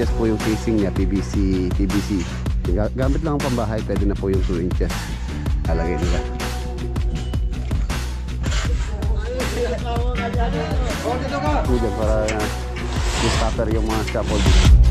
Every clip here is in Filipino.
inches po yung casing niya, PVC. Gamit lang ang pambahay, pwede na po yung 2 inches. Alagay nila. Po dyan para i-stopper yung mga scaffolding.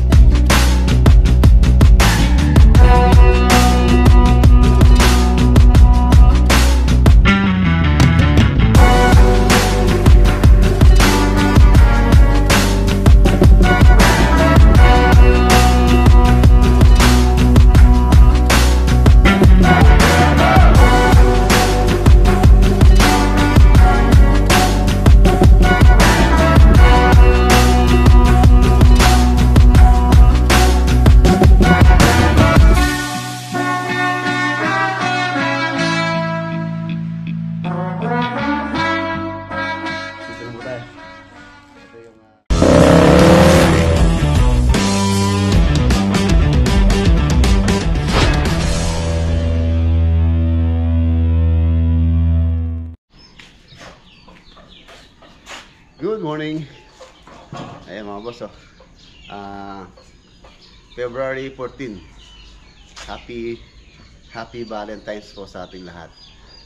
Good morning. Ayan mga boss, February 14. Happy Valentine's po sa ating lahat.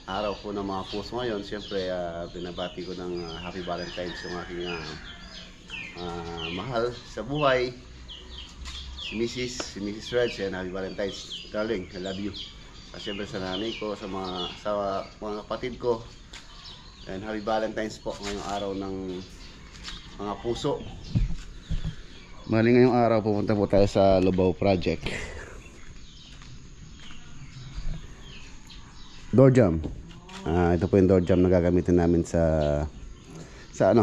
Araw po ng mga puso ngayon. Siyempre binabati ko ng Happy Valentine's yung aking mahal sa buhay, si Mrs. Reg. Happy Valentine's, darling, I love you. Siyempre sa nanay ko, sa mga kapatid ko. And Happy Valentine's po ngayong araw ng mga puso. Mali ngayong araw pupunta po tayo sa Lubao Project. Door jam. Ito po yung door jam na gagamitin namin sa San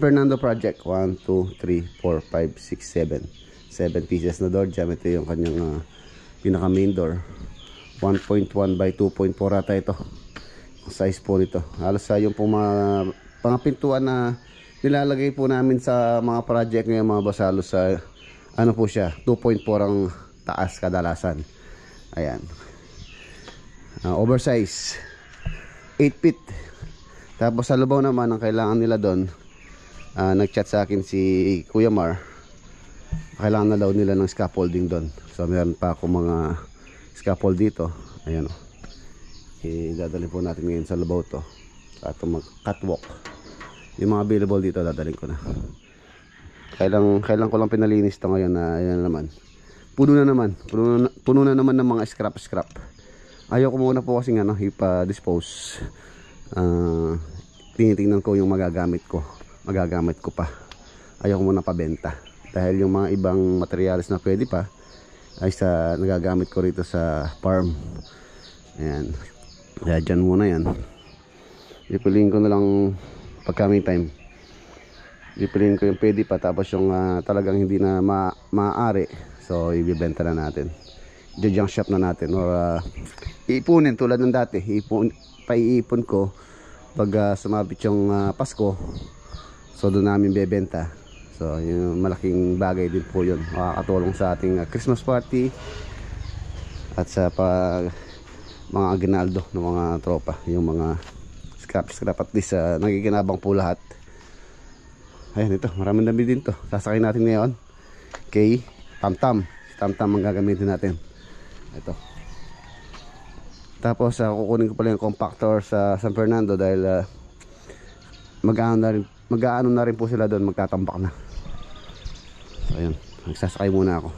Fernando Project. 1, 2, 3, 4, 5, 6, 7 pieces na door jam. Ito yung kanyang pinaka main door. 1.1 by 2.4 ata ito size po nito. Halos yung po mga pintuan na nilalagay po namin sa mga project ngayon mga boss, halos ano po siya, 2.4 ang taas kadalasan. Ayan, oversize 8 feet. Tapos sa Lubao naman ang kailangan nila doon, nag-chat sa akin si Kuya Mar, kailangan na daw nila ng scaffolding doon. So meron pa ako mga scaffold dito. Ayan o, idadalhin po natin ngayon sa Lubao to at mag-catwalk. Yung mga available dito dadalhin ko na. Kailan ko lang pinalinis to ngayon na ayan naman. Puno na naman ng mga scrap. Ayaw ko muna po kasi ipa-dispose. Tinitingnan ko yung magagamit ko pa. Ayaw ko muna pabenta dahil yung mga ibang materials na pwede pa ay nagagamit ko rito sa farm. Ayan, kaya dyan muna yan. Ipiliin ko na lang pag coming time. Ipiliin ko yung pwede pa, tapos yung talagang hindi na maaari, so ibibenta na natin. Junk shop na natin or iipunin tulad ng dati. Paiipon ko pag sumabit yung Pasko, so doon namin bebenta. So yung malaking bagay din po yun, makakatulong sa ating Christmas party at sa mga aginaldo ng mga tropa, yung mga scrap at least nagiginabang po lahat. Ayan, ito maraming dami din to. Sasakay natin ngayon kay Tamtam. Si Tamtam ang gagamitin natin. Ito. Tapos kukunin ko pala yung compactor sa San Fernando dahil mag-aano na rin po sila doon, magtatambak na. So ayun, nagsasakay muna ako.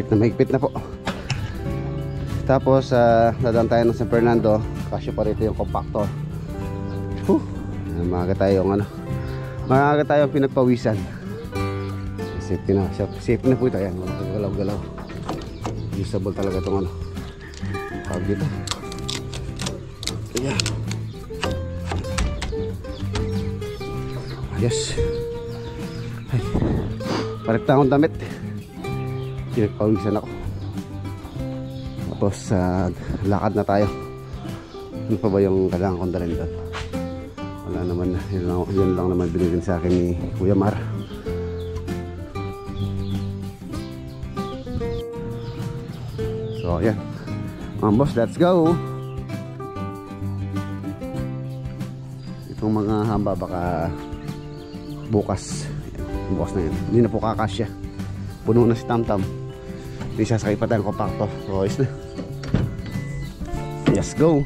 mahigpit na po. Tapos dadaan tayo ng San Fernando. Kasya pa rito yung compactor. Maaga tayong pinagpawisan. Safety na po ito. Ayan, walang galaw-galaw. Usable talaga itong ano. Tawag dito. Ayan. Ayos. Ay, parekta akong damit. Pinagpawisan ako. Tapos lakad na tayo. Ano pa ba yung kailangan kong dalhin doon? Wala naman. Yun lang naman binigyan sa akin ni Kuya Mar. So yan, boss, let's go. Itong mga hamba baka bukas na yan. Hindi na po kakasya. Puno na si Tamtam. Hindi sasakay pa tayong compactor. So ayos na. Let's go.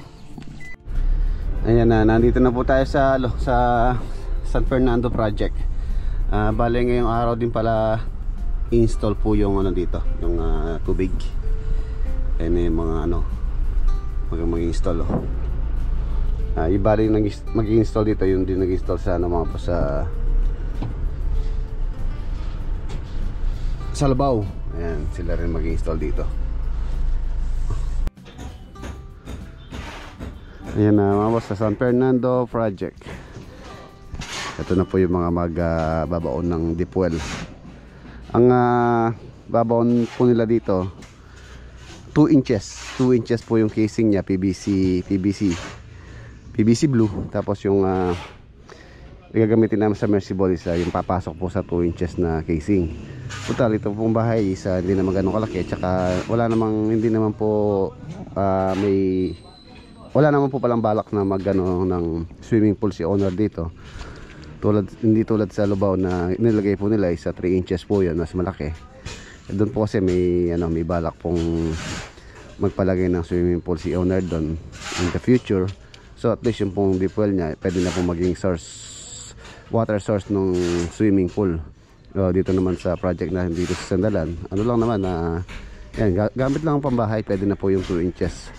Ayan na, nandito na po tayo sa San Fernando project. Bale ngayong araw din pala install po yung ano dito, yung tubig. Ayan na yung mga ano mag-install. Yung bale yung mag-install dito, yung din nag-install sa ano mga po sa Labaw. Ayan, sila rin mag-install dito. Ayan na mga boss, sa San Fernando project. Ito na po yung mga magbabaon ng deep well. Ang babaon po nila dito 2 inches po yung casing niya, PVC blue. Tapos yung gagamitin namin sa submersible is yung papasok po sa 2 inches na casing. Total ito pong bahay is hindi naman ganun kalaki. Tsaka wala naman po palang balak na magano ng swimming pool si owner dito. Hindi tulad sa Lubao na nilagay po nila sa 3 inches po yun, mas malaki. Doon po kasi may balak pong magpalagay ng swimming pool si owner doon in the future. So at least yung pong deep well niya pwede na po maging water source ng swimming pool. Dito naman sa project na dito sa Sandalan, ano lang naman yan, gamit lang ang pambahay, pwede na po yung 2 inches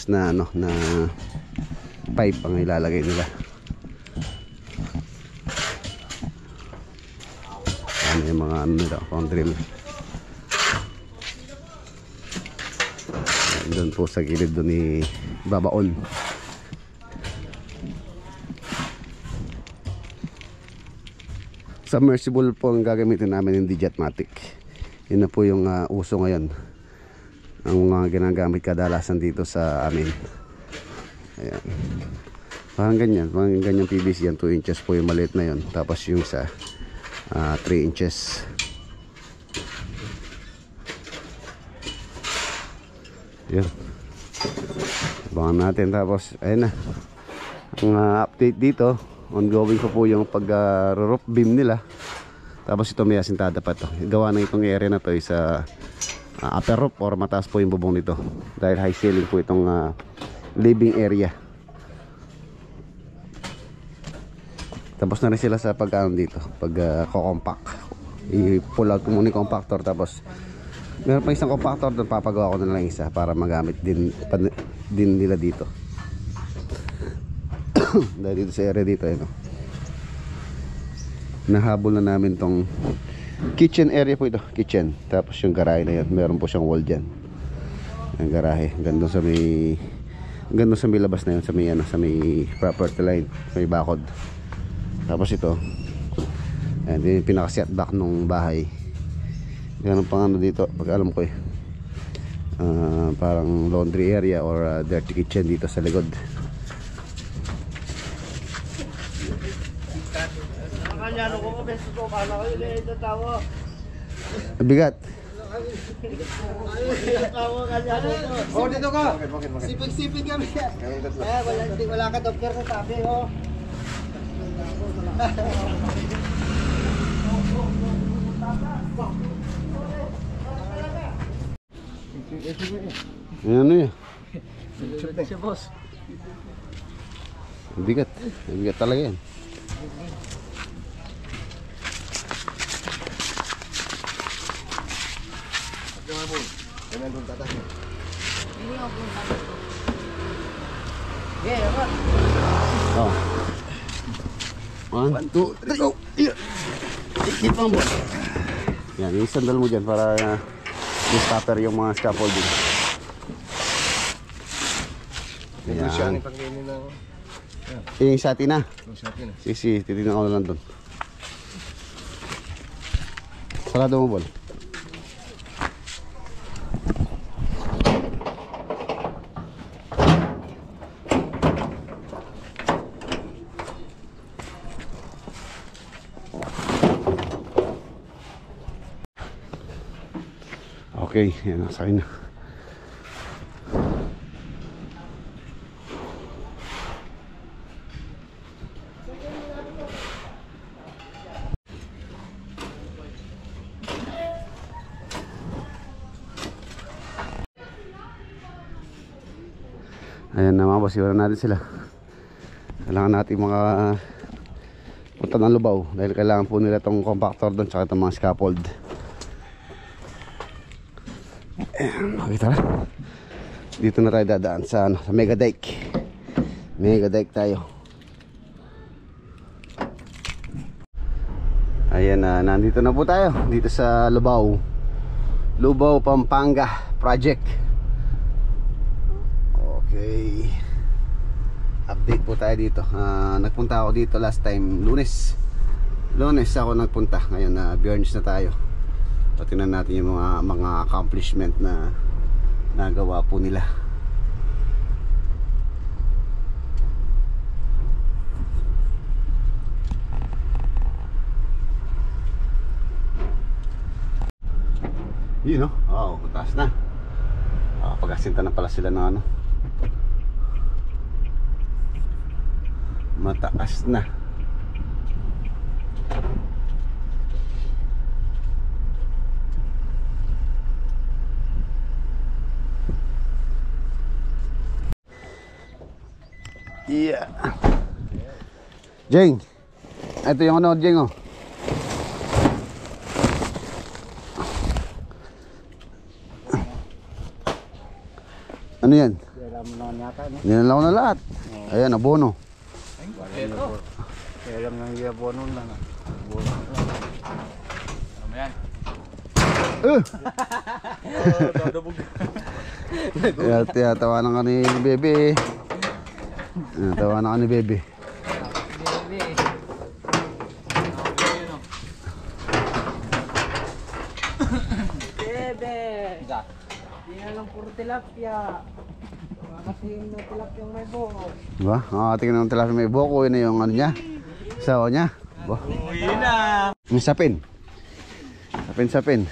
na na pipe ang ilalagay nila. Ano yung mga nila, pang drill. Doon po sa gilid doon ni babaon. Submersible po ang gagamitin namin, hindi Jetmatic. Yun na po yung uso ngayon. Ang mga ginagamit kadalasan dito sa amin. Ayan. Parang ganyan PVC yan. 2 inches po yung maliit na yun. Tapos yung sa 3 inches. Yan. Abangan natin. Tapos ayun na. Ang update dito, ongoing po yung pag-roof beam nila. Tapos ito may asintada pa to. Gawa na itong area na to sa upper roof or mataas po yung bubong nito. Dahil high ceiling po itong living area. Tapos na rin sila sa pag-ano dito, pag-compact. I-pull out ko muna yung compactor. Tapos meron pa isang compactor doon, papagawa ko na lang isa para magamit din nila dito. Dahil dito sa area dito nahabol na namin tong kitchen area po ito, kitchen. Tapos yung garahe na yan, meron po siyang wall dyan. Ang garahe, gandun sa may labas na yun, sa may property line, sa may bakod. Tapos ito, ayan, din yung pinaka-set back nung bahay. Ganun pang dito, pag alam ko parang laundry area or dirty kitchen dito sa likod. Bigat. Oh, dito ka. Sipig-sipig kami. Wala ka doktor sa tabi, oh. Ano yan? Siya, boss. Bigat. Bigat talaga yan. Oh. 1, 2, 3, go! Ikit lang po. Yan, yung sandal mo dyan para stopper yung mga scaffolding. Yan. Yung sa atin na. Si, titignan ko na lang doon. Sarado mo, Bol. Okay, yan, nasa akin na. Ayan na mga boss, iwan natin sila. Kailangan natin mga punta ng Lubao dahil kailangan po nila itong compactor doon tsaka itong mga scaffold. Ayan, okay, tara. Dito na tayo dadaan sa, sa Mega Dike. Mega Dike tayo. Ayan na, nandito na po tayo dito sa Lubao. Lubao, Pampanga Project. Okay. Update po tayo dito. Nagpunta ako dito last time Lunes ako nagpunta. Ngayon na Biyernes na tayo. So, tingnan natin yung mga accomplishment na nagawa po nila. Yun, no? Oo, taas na. Pag-asinta na pala sila ng ano. Mataas na. Yeah. Jeng. Ito yung ano, Jeng, oh. Ano yan? Nilaw na lahat. Ayan, abono. Kaya lang yung abono lang. Abono lang. Ano yan? Tawanan ka ni Bebe. Tawanan ka ni Bebe. Bebe! Hindi na lang puro tilapia. Kasi yung tilapia may buko. Diba? Tingnan ng tilapia may buko. Yun na yung ano niya. Sawa niya. Uwi na! Yung sapin. Sapin.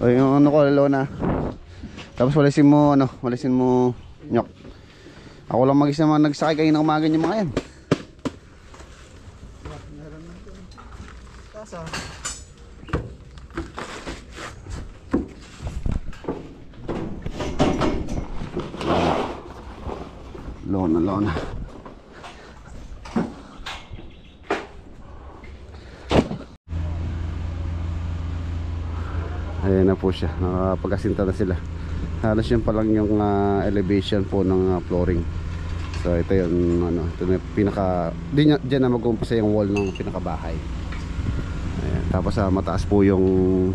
O yung ano ko, lona. Tapos walisin mo, ano, walisin mo nyok. Ako lang mag-isa naman nagsakay kayo na umaga yung mga yan. Tasa. Lona. Ayan na po siya. Nakapag-asinta na sila. Halos yun pa lang yung elevation po ng flooring. So ito yung ano, ito na pinaka diyan na mag-uumpisa yung wall ng pinakabahay. Ayan. Tapos mataas po yung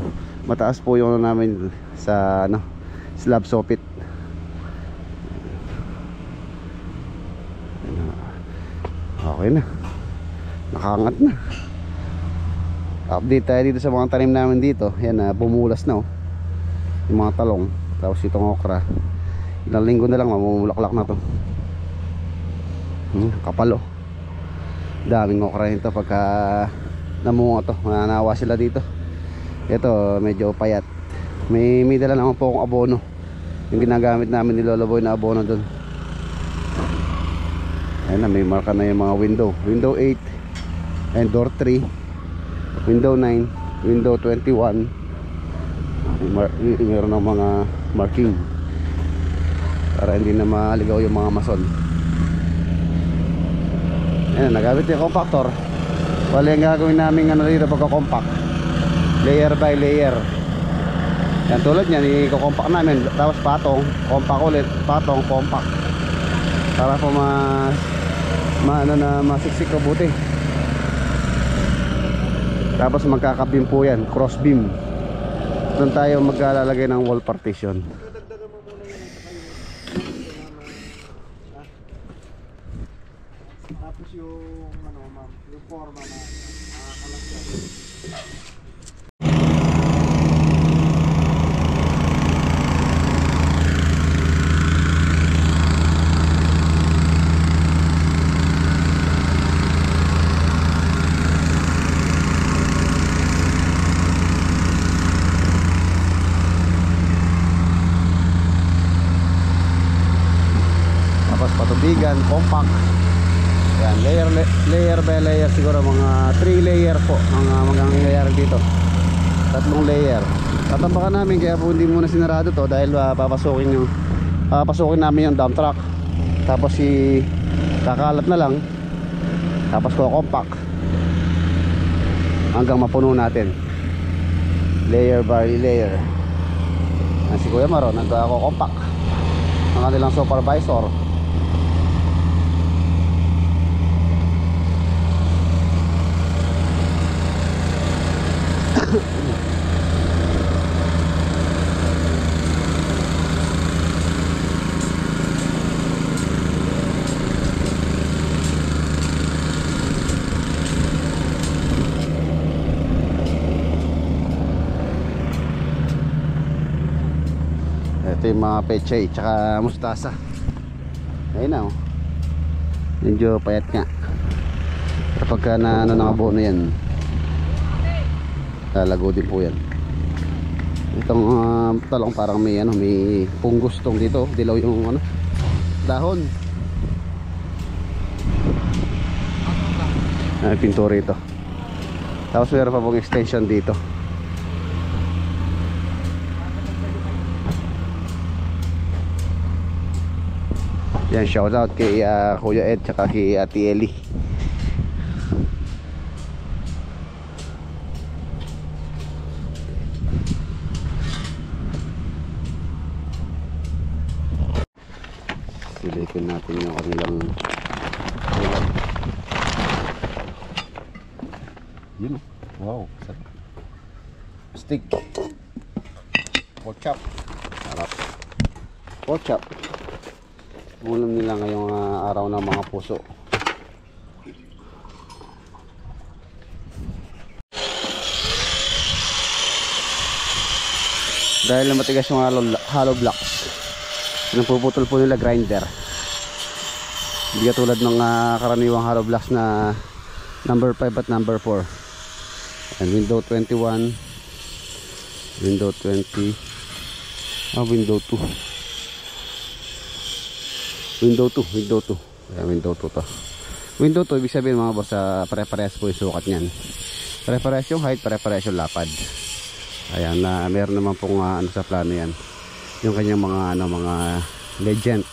ano namin sa ano, slab soffit. Okay na. Nakaangat na. Update tayo dito sa mga tanim namin dito. Yan, bumulas na, oh. Yung mga talong. Tapos itong okra. Ilang linggo na lang mamumulaklak na to. Kapal, oh. Daming okra nito pagka namunga to. Mananawa sila dito. Ito medyo payat. May dala naman po akong abono. Yung ginagamit namin ni Lolo Boy na abono doon. Ayan na, may marka na yung mga window. Window 8 and door 3, window 9, window 21. Meron ng mga marking para hindi na maligaw yung mga mason. Ayan, nagamit yung compactor. Wala yung gagawin namin ano dito pagka-compact, layer by layer. Yan, tulad yan, i-compact namin. Tapos patong, compact ulit, patong, compact. Para po masiksik ko buti. Tapos magkakabim po yan, cross beam. Doon tayo maglalagay ng wall partition. Tapos yung ano ma'am, yung forma na nakakalagyan. Tapos patubigan, compact. Yan, layer by layer, siguro mga 3 layer po ang mangyayari dito. 3 layer. Tatambakan namin, kaya po hindi muna sinarado to dahil papasukin namin yung dump truck. Tapos kakalat na lang. Tapos compact hanggang mapuno natin. Layer by layer. Yan, si Kuya Maro nagko-compact. Ang kanilang supervisor. Ito yung mga pechay tsaka mustasa. Ayun na, oh. Medyo payat nga. Kapag ka na nakabuo na yan, lalago din po yan. Itong talong parang may punggos tong dito, dilaw yung dahon. Pintura ito. Tapos meron pa pong extension dito. Yan, shout out kay Kuya Ed tsaka kay Ate Eli. Silikin natin yung kanilang yun, wow, sarap. Steak, pork chop, sarap. Pork chop, ulam nila ngayong araw ng mga puso. Dahil na matigas yung hollow blocks, napuputol po nila grinder. Hindi katulad ng karaniwang hollow blocks na number 5 at number 4. And window 21, window 20, window 2, window 2, window 2. Ayan, window 2 to. Window 2, ibig sabihin mga boss, pare-parehas po yung sukat nyan. Pare-parehas yung height, pare-parehas yung lapad. Ayan, meron naman pong sa plano yan. Yung kanyang mga legend.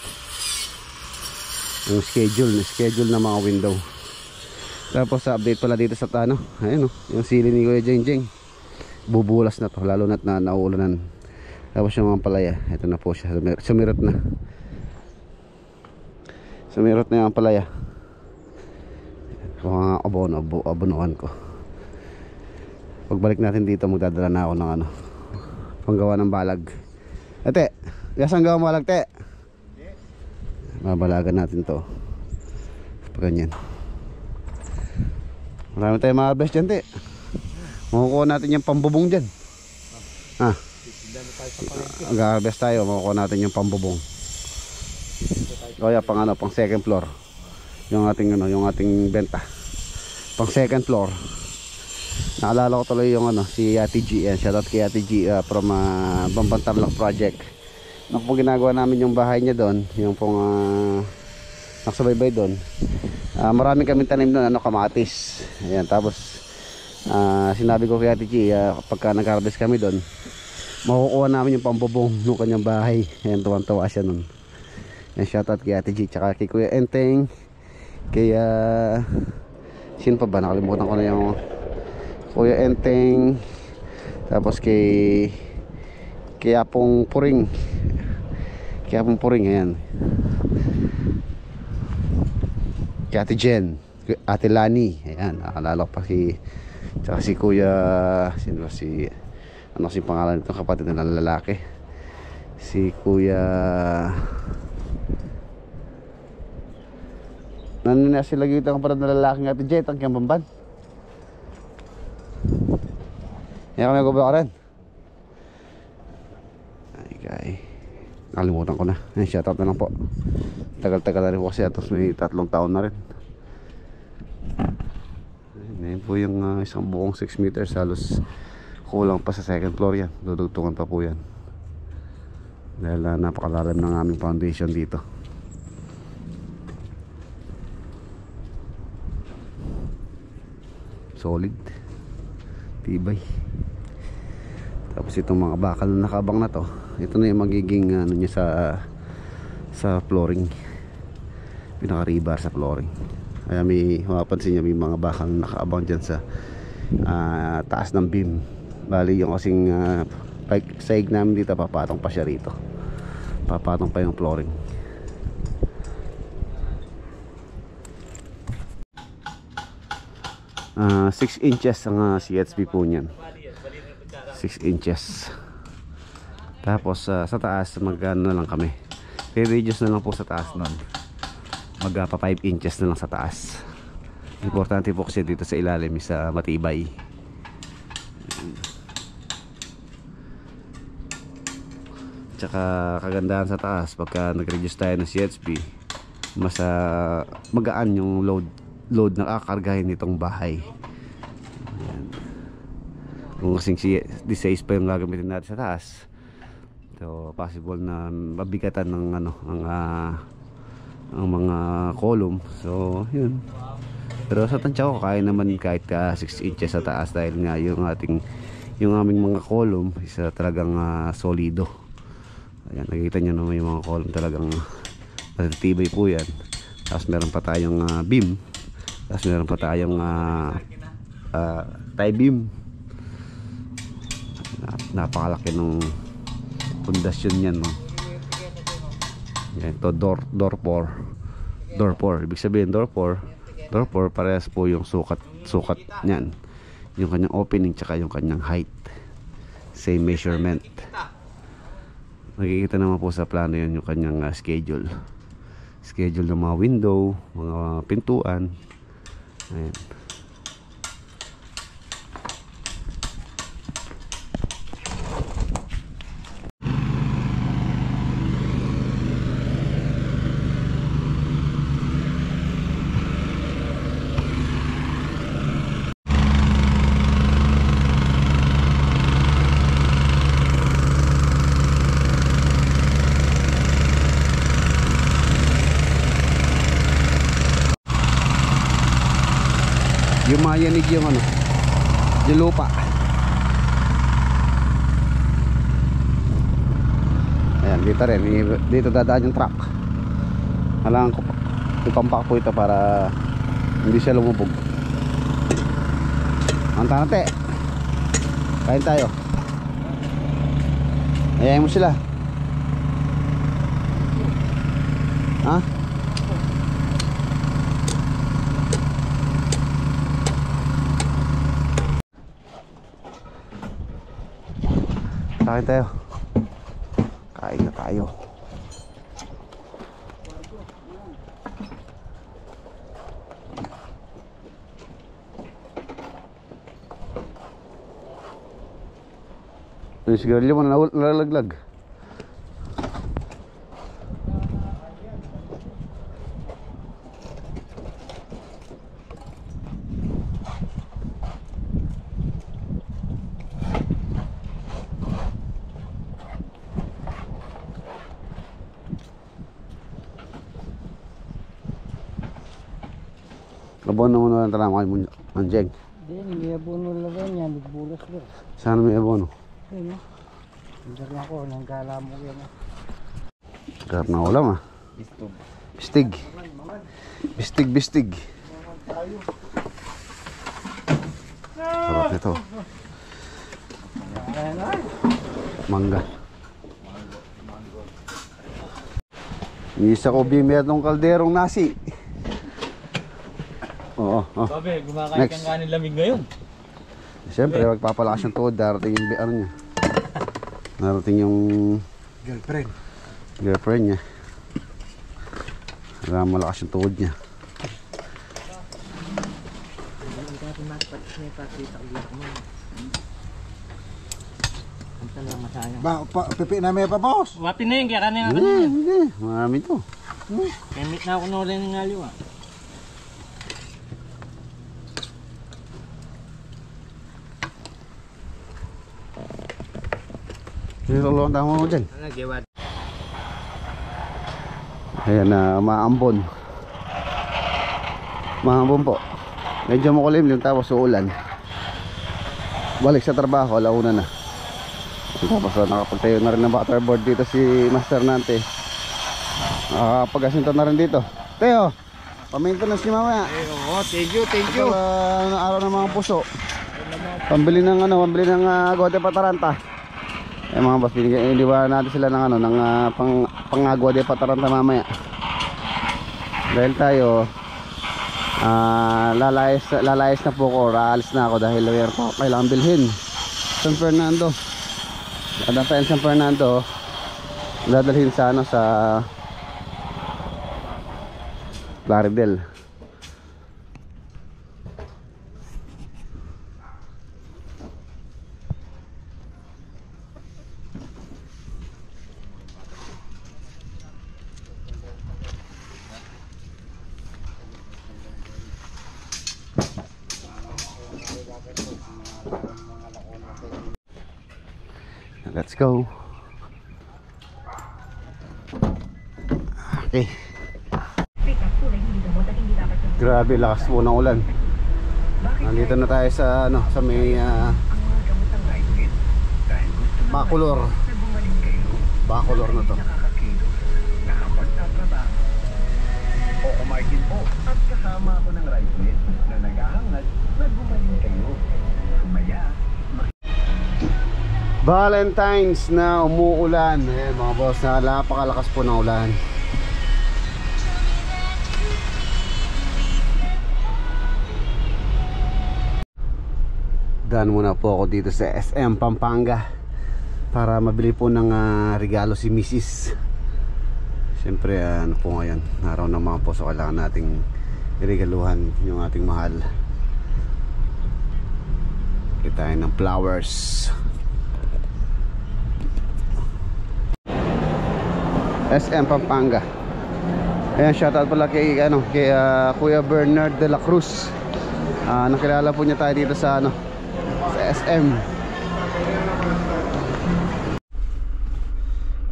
Yung schedule ng mga window. Tapos update pala dito sa ayun, yung sili ni Kuya Jeng. Bubulas na to, lalo na't nauulanan. Tapos yung mga palaya, ito na po siya, sumirot na. Sumirot na yung palaya. Mga abonoan ko. Pagbalik natin dito, magdadala na ako ng panggawa ng balag. Ate, gasang gawa balag, te? Babalagan natin to. Ganyan. Marami tayong ma-harvest dyan, te. Makukuha natin yung pambubong dyan. Mag-harvest tayo, makukuha natin yung pambubong. Kaya pang second floor. Yung ating benta. Pang second floor. Naalala ko tuloy yung si Ate G. Shoutout kay Ate G from Bambantarlac Project. Nung po ginagawa namin yung bahay niya doon, yung pong nakasubaybay doon. Marami kaming tanim doon, kamatis. Ayan, tapos sinabi ko kay Ate G, pagka nag-harvest kami doon, makukuha namin yung pambubong ng kanyang bahay. Ayan, tuwang-tuwa siya nun. Ayan, shoutout kay Ate G, tsaka kay Kuya Enteng, kay sino pa ba, nakalimutan ko na yung Kuya Enteng, tapos kay Quiapong Puring. Quiapong Puring, ayan. Kay Ate Jen, Ate Lani, ayan, nakalala ko pa tsaka si Kuya, sino si, ano kasi pangalan nito, kapatid na lalaki, si Kuya, nanina sila gito ang kapatid na lalaking Ate Jet, ang Kiambamban. Yan kami gubla ka rin. Ay, nakalimutan ko na. Ayan, shoutout na lang po. Tagal-tagal na rin po kasi atos may 3 taon na rin. Ayan po yung isang buong 6 meters. Halos kulang pa sa second floor yan. Dudugtungan pa po yan. Dahil napakalalim ng aming foundation dito. Solid. Tibay. Tapos itong mga bakal na nakabang na to, ito na yung magiging ano niya sa flooring, pinaka rebar sa flooring. Kaya may mapapansin niya may mga bakal na nakaabang dyan sa taas ng beam. Bali yung kasing saig namin dito, papatong pa siya rito, papatong pa yung flooring. Uh, 6 inches ang CHP po niyan, 6 inches. Tapos sa taas magano na lang kami, i-reduce na lang po sa taas nun, magpa 5 inches na lang sa taas. Importante po kasi dito sa ilalim sa matibay. Tsaka kagandahan sa taas, pagka nag-reduce tayo ng CHP, mas magaan yung load na kakargahin nitong bahay. Ayan. Kung kasing D6 pa yung gagamitin natin sa taas, so possible na mabigatan ng ano ang mga column. So yun, pero sa tansya ko kaya naman kahit 6 inches sa taas, dahil nga yung aming mga column isa talagang solido. Ayan, nakikita nyo naman yung mga column talagang matitibay po yan. Tapos meron pa tayong beam, tapos meron pa tayong tie beam. Napakalaki ng pundasyon niyan, no? Yan, ito door pour. Ibig sabihin door pour parehas po yung sukat niyan, yung kanyang opening tsaka yung kanyang height, same measurement. Nakikita naman po sa plano yun yung kanyang schedule ng mga window, mga pintuan. Ayan. Yumayanig yung ano, yung lupa. Ayan, dito rin, dito dadaan yung truck. Kailangan ko ipampak po ito para hindi siya lumubog. Manta nate, kain tayo. Ayayin mo sila. Ha? Kain tayo. Kain na tayo. Yung sigarilyo mo nalalaglag. Abono mo na lang talaga mo Anjeng. Hindi, may abono lang yan, nagbulas lang. Sana may abono. Ayun, hindi lang ako, nanggala mo yan. Karap na ulam Bistig. Bistig. Sarap nito. Mangga. Hindi sa Kobe merong kalderong nasi. Oo. Oh. Babe, gumakain kang kanin lamig ngayon. Siyempre, magpapalakas yung tuhod. Darating yung ano niya. Darating yung girlfriend niya. Kaya malakas yung tuhod niya. Pipi na may pa, boss. Wapin na yun, kaya kanin nga Hindi, kanina. hindi. Marami to. Kaya meet na ako na ulit ng aliw ah. Sinulong tama mo dyan. Ano, gewad? Ayan na, maambon. Maambon po. Medyo makulimlim tapos uulan. Balik sa trabaho, alauna na. Tapos nakapagtayo na rin ng waterboard dito si Master Nante. Nakakapag-asinto na rin dito. Teo, pa-maintenance niyo mamaya. Oo, thank you, thank you. Ito araw ng mga puso. Pambili ng Gode Pataranta. Eh mga boss, iniwan natin sila ng ng pang-agwa de Pataranta mamaya. Dahil tayo lalayas na po ko, aalis na ako dahil meron pa kailangan bilhin. San Fernando. Ada tayo San Fernando. Dadalhin sa sa Plaridel. Let's go. Okay. Grabe lakas po ng ulan. Nandito na tayo sa sa may Bacolor. Bacolor na to. O kumarkin po at kasama ako ng rice na naghahangad na gumaling kayo. Sumaya. Valentine's na umuulan. Ayan mga boss, napakalakas po ng ulan. Daan muna po ako dito sa SM Pampanga para mabili po ng regalo si Mrs. Siyempre ano po ngayon, araw ng mga puso, kailangan nating iregaluhan yung ating mahal. Kitain ng flowers. SM Pampanga. Ayan, shoutout pala kay Kuya Bernard de la Cruz. Nakilala po niya tayo dito sa sa SM.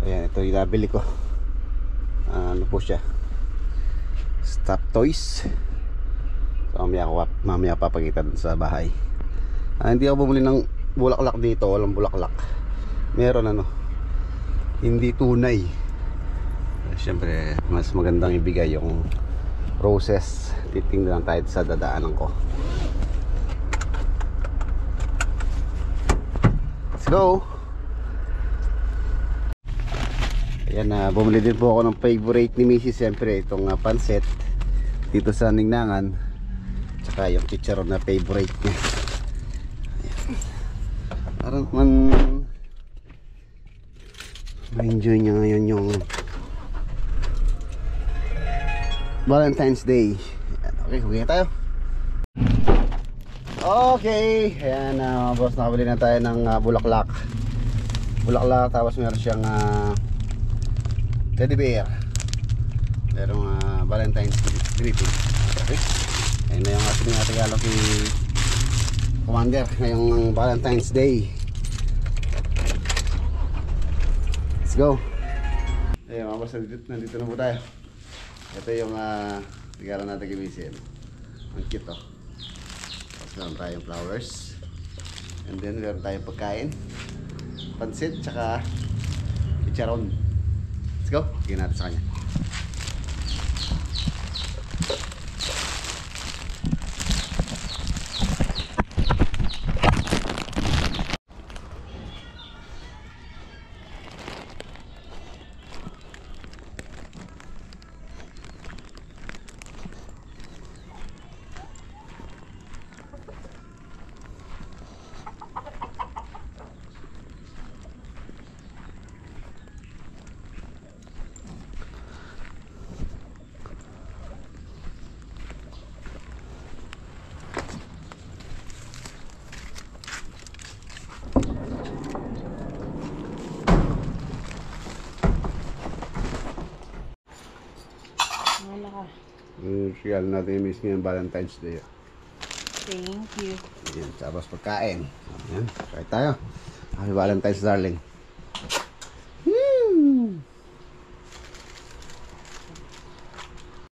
Ayan, ito yung nabili ko. Ano po siya? Stop toys. So mamaya papakita dun sa bahay. Hindi ako bumili ng bulaklak dito, walang bulaklak. Meron hindi tunay. Siyempre mas magandang ibigay yung roses. Titingnan lang tayo sa dadaanan ko. Let's go. Ayan, bumili din po ako ng favorite ni Mrs. Siyempre itong pansit dito sa Ningnangan, tsaka yung chicharon na favorite niya. Parang ma-enjoy niya ngayon yung Valentine's Day. Okay, huwag tayo. Okay, ayan boss, nakabili na tayo ng bulaklak. Bulaklak, tapos meron siyang teddy bear. Merong Valentine's greeting. Okay, ayun na yung ating regalo kay Commander ngayong Valentine's Day. Let's go. Ayun mga boss, nandito na po tayo. Ito yung regalo natin kay Mrs. Ang cute oh. Tapos meron tayong flowers. And then meron tayong pagkain, pansit, tsaka chicharon. Let's go, bigyan natin sa kanya. Regalo natin yung miss ngayon Valentine's Day. Thank you. Ayan, tapos pagkain. Ayan, kahit tayo. Happy Valentine's, darling.